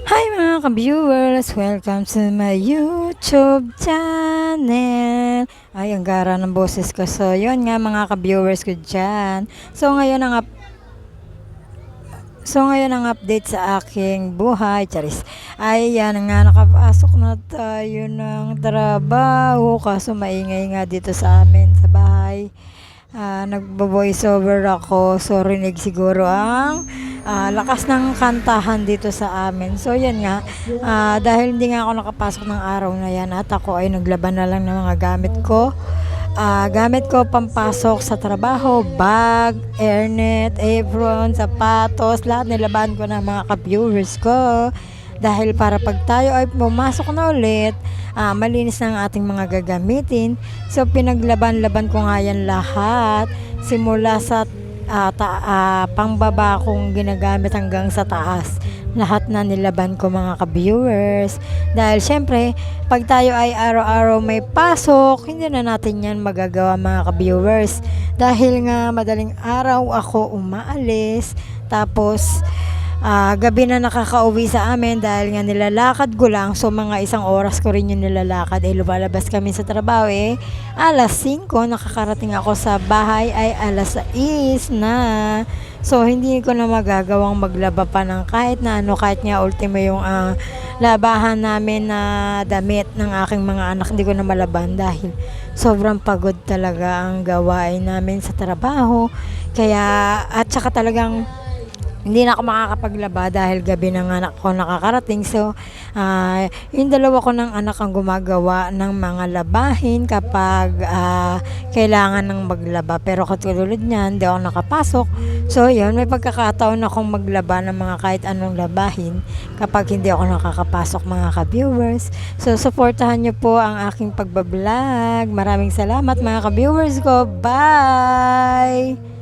Hi mga ka-viewers! Welcome to my YouTube channel! Ay, ang gara ng boses ko. So, yun nga mga ka-viewers ko dyan. So, ngayon ang update sa aking buhay. Charis. Ay, yan nga, nakapasok na tayo ng trabaho. Kaso maingay nga dito sa amin, sa bahay. Nagbo-voice over ako. So, rinig siguro ang lakas ng kantahan dito sa amin. So, yan nga. Dahil hindi nga ako nakapasok ng araw na yan at ako ay naglaban na lang ng mga gamit ko. Gamit ko pampasok sa trabaho, bag, airnet, apron, sapatos, lahat nilaban ko ng mga ka-viewers ko. Dahil para pag tayo ay pumasok na ulit, malinis na ang ating mga gagamitin. So pinaglaban-laban ko nga yan lahat. Simula sa pangbaba kong ginagamit hanggang sa taas. Lahat na nilaban ko mga ka-viewers. Dahil syempre, pag tayo ay araw-araw may pasok, hindi na natin yan magagawa mga ka-viewers. Dahil nga madaling araw ako umaalis, tapos gabi na nakakauwi sa amin dahil nga nilalakad ko lang. So mga isang oras ko rin yung nilalakad. Lumalabas kami sa trabaho alas 5, nakakarating ako sa bahay ay alas 6 na. So hindi ko na magagawang maglaba pa ng kahit na ano, kahit nga ultimo yung labahan namin na damit ng aking mga anak, hindi ko na malaban dahil sobrang pagod talaga ang gawain namin sa trabaho. Kaya at saka talagang hindi na ako makakapaglaba dahil gabi ng anak ko nakakarating. So, yung dalawa ko ng anak ang gumagawa ng mga labahin kapag kailangan ng maglaba. Pero katulad niyan, hindi ako nakapasok. So, yun, may pagkakataon akong maglaba ng mga kahit anong labahin kapag hindi ako nakakapasok mga ka-viewers. So, supportahan niyo po ang aking pagbablog. Maraming salamat mga ka-viewers ko. Bye!